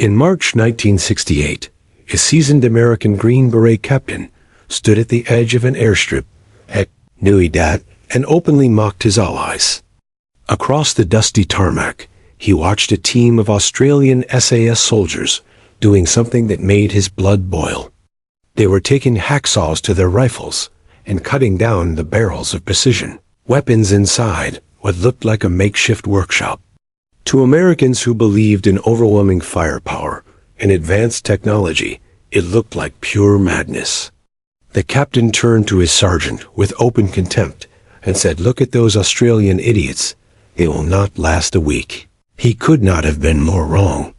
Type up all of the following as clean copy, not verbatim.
In March 1968, a seasoned American Green Beret captain stood at the edge of an airstrip at Nuidat and openly mocked his allies. Across the dusty tarmac, he watched a team of Australian SAS soldiers doing something that made his blood boil. They were taking hacksaws to their rifles and cutting down the barrels of precision weapons inside what looked like a makeshift workshop. To Americans who believed in overwhelming firepower and advanced technology, it looked like pure madness. The captain turned to his sergeant with open contempt and said, "Look at those Australian idiots. They will not last a week." He could not have been more wrong.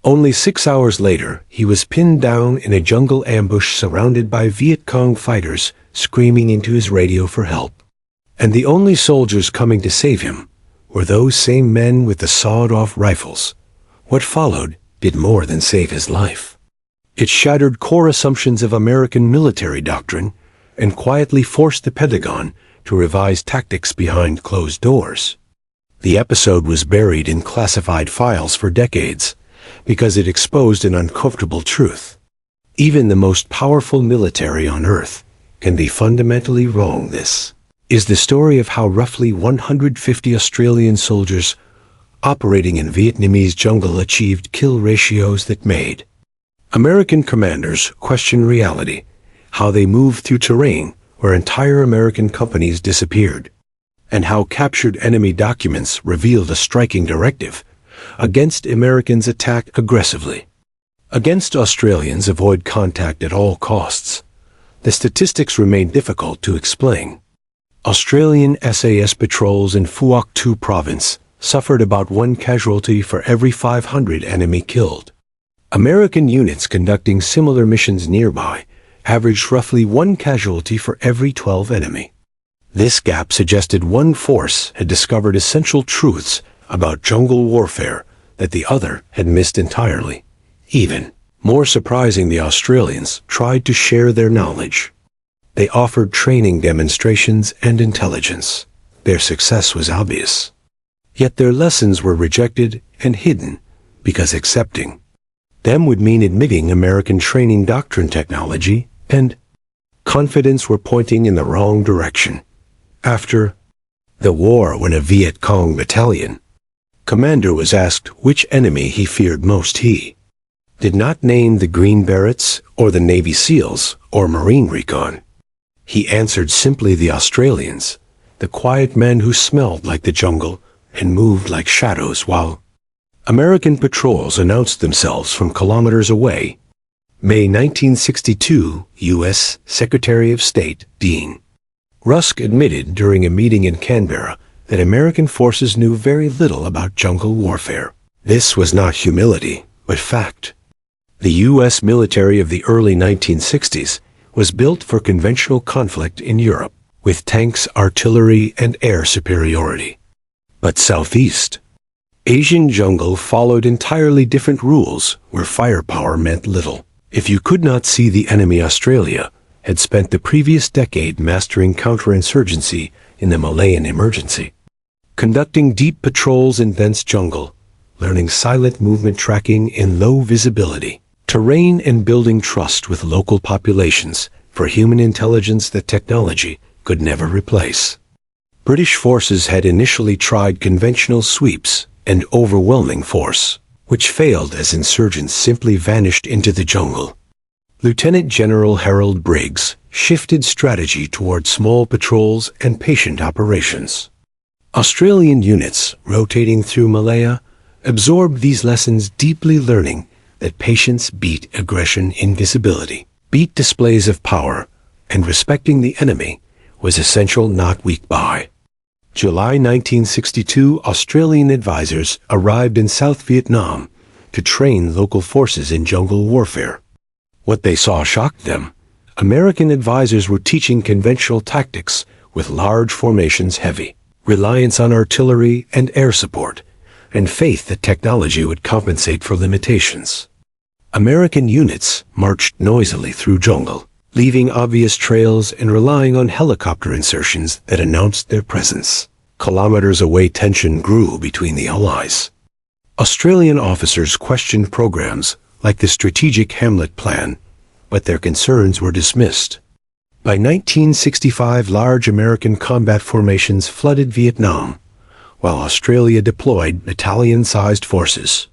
Only 6 hours later, he was pinned down in a jungle ambush surrounded by Viet Cong fighters screaming into his radio for help. And the only soldiers coming to save him were those same men with the sawed-off rifles. What followed did more than save his life. It shattered core assumptions of American military doctrine and quietly forced the Pentagon to revise tactics behind closed doors. The episode was buried in classified files for decades because it exposed an uncomfortable truth. Even the most powerful military on Earth can be fundamentally wrong. This is the story of how roughly 150 Australian soldiers operating in Vietnamese jungle achieved kill ratios that made American commanders question reality, how they moved through terrain where entire American companies disappeared, and how captured enemy documents revealed a striking directive: against Americans, attack aggressively. Against Australians, avoid contact at all costs. The statistics remain difficult to explain. Australian SAS patrols in Phuoc Thu province suffered about 1 casualty for every 500 enemy killed. American units conducting similar missions nearby averaged roughly 1 casualty for every 12 enemy. This gap suggested one force had discovered essential truths about jungle warfare that the other had missed entirely. Even more surprising, the Australians tried to share their knowledge. They offered training demonstrations and intelligence. Their success was obvious. Yet their lessons were rejected and hidden because accepting them would mean admitting American training doctrine, technology, and confidence were pointing in the wrong direction. After the war, when a Viet Cong battalion commander was asked which enemy he feared most, he did not name the Green Berets or the Navy SEALs or Marine Recon. He answered simply the Australians, the quiet men who smelled like the jungle and moved like shadows while American patrols announced themselves from kilometers away. May 1962, U.S. Secretary of State Dean Rusk admitted during a meeting in Canberra that American forces knew very little about jungle warfare. This was not humility, but fact. The U.S. military of the early 1960s was built for conventional conflict in Europe, with tanks, artillery, and air superiority. But Southeast Asian jungle followed entirely different rules, where firepower meant little. If you could not see the enemy, Australia had spent the previous decade mastering counterinsurgency in the Malayan emergency, conducting deep patrols in dense jungle, learning silent movement tracking in low visibility terrain, and building trust with local populations for human intelligence that technology could never replace. British forces had initially tried conventional sweeps and overwhelming force, which failed as insurgents simply vanished into the jungle. Lieutenant General Harold Briggs shifted strategy toward small patrols and patient operations. Australian units rotating through Malaya absorbed these lessons, deeply learning that patience beat aggression in visibility, beat displays of power, and respecting the enemy was essential, not weak by. July 1962, Australian advisors arrived in South Vietnam to train local forces in jungle warfare. What they saw shocked them. American advisors were teaching conventional tactics with large formations, heavy reliance on artillery and air support, and faith that technology would compensate for limitations. American units marched noisily through jungle, leaving obvious trails and relying on helicopter insertions that announced their presence. Kilometers away, tension grew between the allies. Australian officers questioned programs like the Strategic Hamlet Plan, but their concerns were dismissed. By 1965, large American combat formations flooded Vietnam, while Australia deployed battalion-sized forces.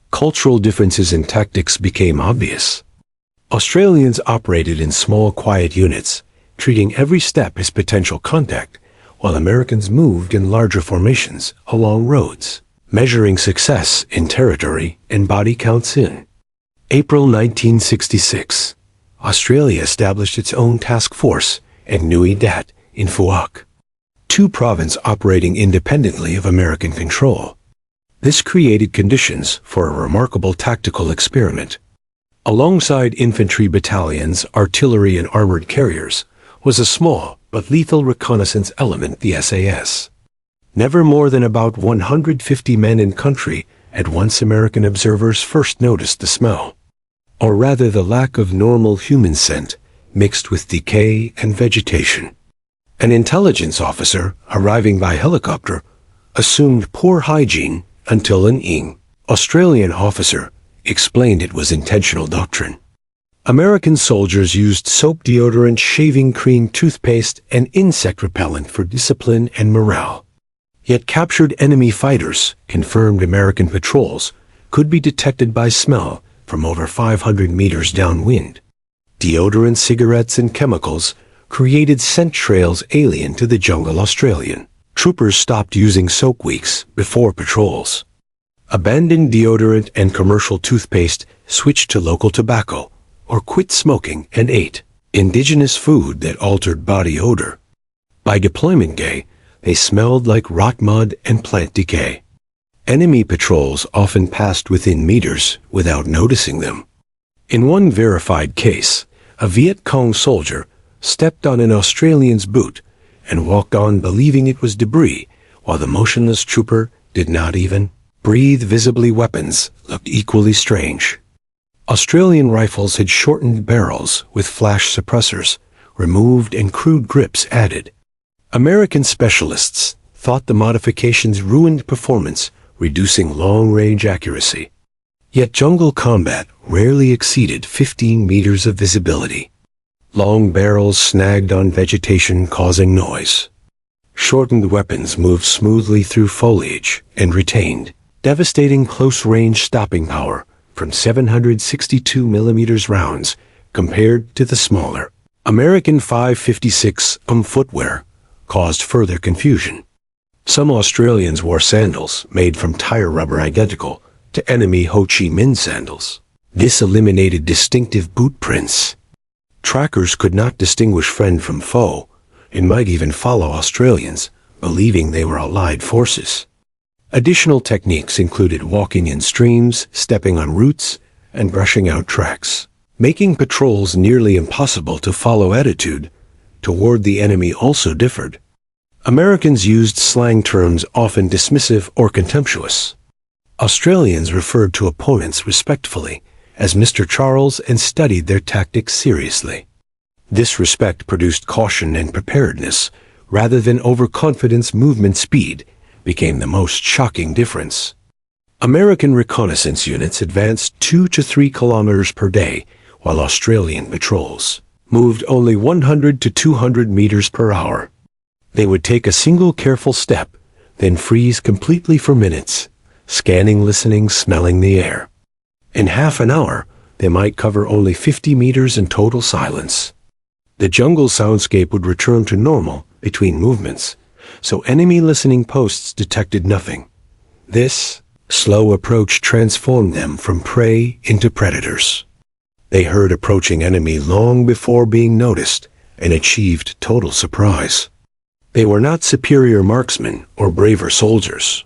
Cultural differences in tactics became obvious. Australians operated in small, quiet units, treating every step as potential contact, while Americans moved in larger formations along roads, measuring success in territory and body counts in. April 1966. Australia established its own task force at Nui Dat in Phuoc, two provinces operating independently of American control. This created conditions for a remarkable tactical experiment. Alongside infantry battalions, artillery, and armored carriers was a small but lethal reconnaissance element, the SAS. Never more than about 150 men in country at once, American observers first noticed the smell, or rather the lack of normal human scent mixed with decay and vegetation. An intelligence officer, arriving by helicopter, assumed poor hygiene until an Australian officer explained it was intentional doctrine. American soldiers used soap, deodorant, shaving cream, toothpaste, and insect repellent for discipline and morale. Yet captured enemy fighters confirmed American patrols could be detected by smell from over 500 meters downwind. Deodorant, cigarettes, and chemicals created scent trails alien to the jungle Australian. Troopers stopped using soap weeks before patrols, abandoned deodorant and commercial toothpaste, switched to local tobacco, or quit smoking and ate indigenous food that altered body odor. By deployment day, they smelled like rot mud and plant decay. Enemy patrols often passed within meters without noticing them. In one verified case, a Viet Cong soldier stepped on an Australian's boot and walked on believing it was debris, while the motionless trooper did not even breathe. Visibly, weapons looked equally strange. Australian rifles had shortened barrels with flash suppressors removed and crude grips added. American specialists thought the modifications ruined performance, reducing long-range accuracy. Yet jungle combat rarely exceeded 15 meters of visibility. Long barrels snagged on vegetation, causing noise. Shortened weapons moved smoothly through foliage and retained devastating close-range stopping power from 762 millimeters rounds compared to the smaller American 5.56 footwear caused further confusion. Some Australians wore sandals made from tire rubber identical to enemy Ho Chi Minh sandals. This eliminated distinctive boot prints. Trackers could not distinguish friend from foe and might even follow Australians, believing they were allied forces. Additional techniques included walking in streams, stepping on roots, and brushing out tracks, making patrols nearly impossible to follow. Attitude toward the enemy also differed. Americans used slang terms often dismissive or contemptuous. Australians referred to opponents respectfully as Mr. Charles and studied their tactics seriously. This respect produced caution and preparedness rather than overconfidence. Movement speed became the most shocking difference. American reconnaissance units advanced 2 to 3 kilometers per day, while Australian patrols moved only 100 to 200 meters per hour. They would take a single careful step, then freeze completely for minutes, scanning, listening, smelling the air. In half an hour, they might cover only 50 meters in total silence. The jungle soundscape would return to normal between movements, so enemy listening posts detected nothing. This slow approach transformed them from prey into predators. They heard approaching enemy long before being noticed and achieved total surprise. They were not superior marksmen or braver soldiers.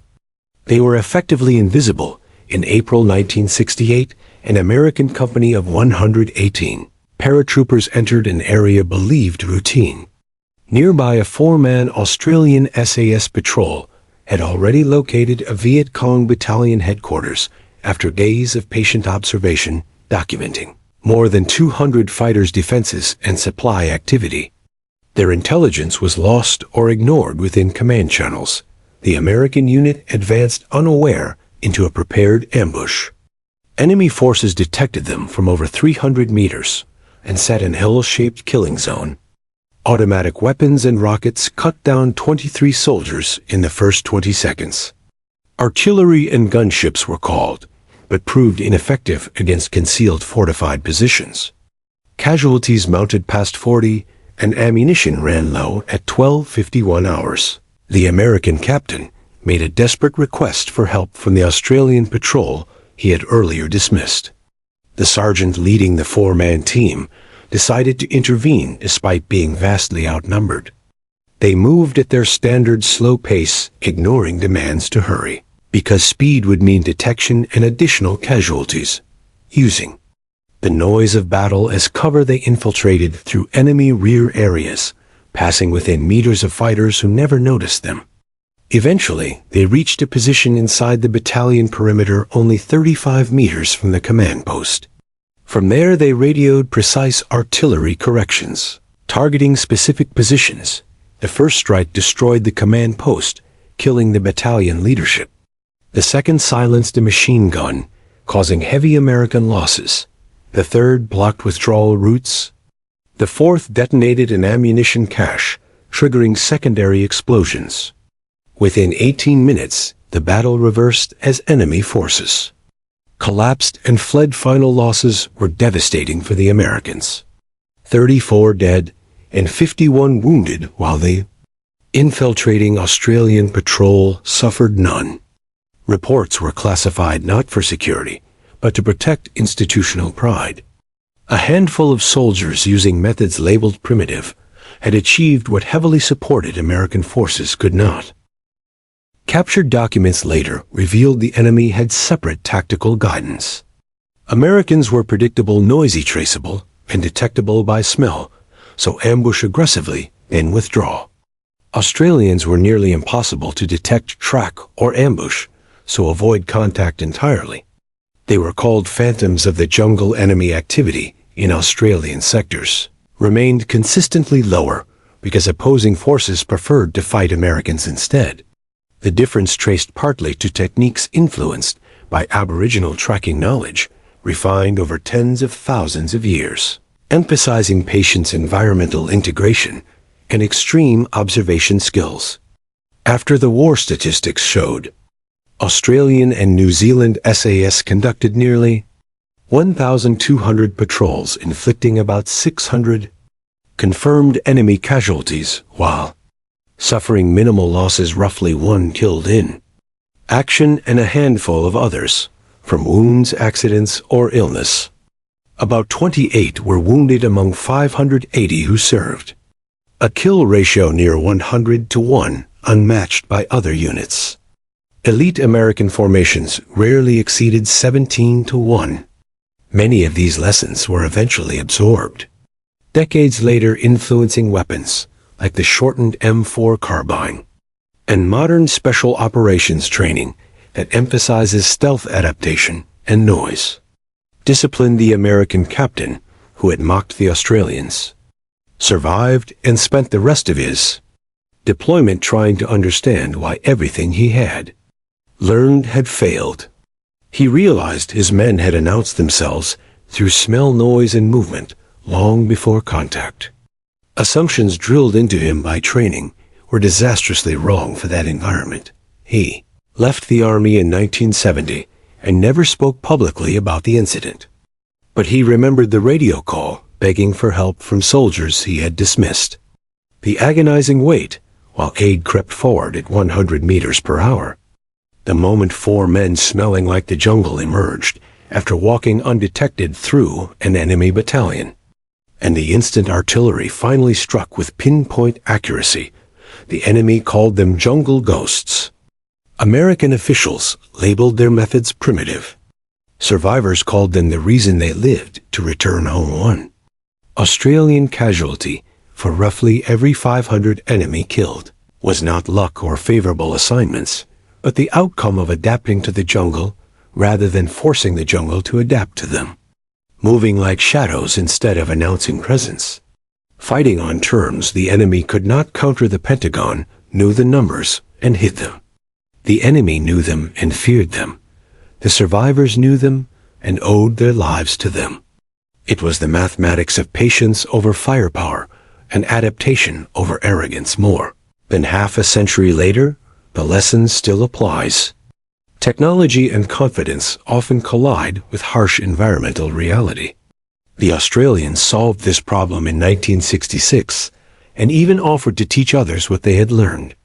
They were effectively invisible. In April 1968, an American company of 118 paratroopers entered an area believed routine. Nearby, a 4-man Australian SAS patrol had already located a Viet Cong battalion headquarters after days of patient observation, documenting more than 200 fighters' defenses and supply activity. Their intelligence was lost or ignored within command channels. The American unit advanced unaware into a prepared ambush. Enemy forces detected them from over 300 meters and set an L-shaped killing zone. Automatic weapons and rockets cut down 23 soldiers in the first 20 seconds. Artillery and gunships were called, but proved ineffective against concealed fortified positions. Casualties mounted past 40, and ammunition ran low at 12:51 hours. The American captain made a desperate request for help from the Australian patrol he had earlier dismissed. The sergeant leading the four-man team decided to intervene despite being vastly outnumbered. They moved at their standard slow pace, ignoring demands to hurry, because speed would mean detection and additional casualties. Using the noise of battle as cover, they infiltrated through enemy rear areas, passing within meters of fighters who never noticed them. Eventually, they reached a position inside the battalion perimeter only 35 meters from the command post. From there, they radioed precise artillery corrections, targeting specific positions. The first strike destroyed the command post, killing the battalion leadership. The second silenced a machine gun, causing heavy American losses. The third blocked withdrawal routes. The fourth detonated an ammunition cache, triggering secondary explosions. Within 18 minutes, the battle reversed as enemy forces collapsed and fled. Final losses were devastating for the Americans. 34 dead and 51 wounded, while the infiltrating Australian patrol suffered none. Reports were classified not for security, but to protect institutional pride. A handful of soldiers using methods labeled primitive had achieved what heavily supported American forces could not. Captured documents later revealed the enemy had separate tactical guidance. Americans were predictable, noisy, traceable, and detectable by smell, so ambush aggressively, then withdraw. Australians were nearly impossible to detect, track, or ambush, so avoid contact entirely. They were called phantoms of the jungle. Enemy activity in Australian sectors remained consistently lower because opposing forces preferred to fight Americans instead. The difference traced partly to techniques influenced by Aboriginal tracking knowledge, refined over tens of thousands of years, emphasizing patience, environmental integration, and extreme observation skills. After the war, statistics showed Australian and New Zealand SAS conducted nearly 1,200 patrols, inflicting about 600 confirmed enemy casualties, while suffering minimal losses, roughly 1 killed in action and a handful of others from wounds, accidents, or illness. About 28 were wounded among 580 who served. A kill ratio near 100 to 1, unmatched by other units. Elite American formations rarely exceeded 17 to 1. Many of these lessons were eventually absorbed, decades later, influencing weapons like the shortened M4 carbine and modern special operations training that emphasizes stealth, adaptation, and noise. Disciplined. The American captain, who had mocked the Australians, survived and spent the rest of his deployment trying to understand why everything he had learned had failed. He realized his men had announced themselves through smell, noise, and movement long before contact. Assumptions drilled into him by training were disastrously wrong for that environment. He left the Army in 1970 and never spoke publicly about the incident. But he remembered the radio call begging for help from soldiers he had dismissed. The agonizing wait while aid crept forward at 100 meters per hour. The moment 4 men smelling like the jungle emerged after walking undetected through an enemy battalion. And the instant artillery finally struck with pinpoint accuracy, the enemy called them jungle ghosts. American officials labeled their methods primitive. Survivors called them the reason they lived to return home. One Australian casualty for roughly every 500 enemy killed was not luck or favorable assignments, but the outcome of adapting to the jungle rather than forcing the jungle to adapt to them. Moving like shadows instead of announcing presence. Fighting on terms the enemy could not counter. The Pentagon knew the numbers and hid them. The enemy knew them and feared them, The survivors knew them and owed their lives to them. It was the mathematics of patience over firepower and adaptation over arrogance. More than half a century later, the lesson still applies. Technology and confidence often collide with harsh environmental reality. The Australians solved this problem in 1966 and even offered to teach others what they had learned.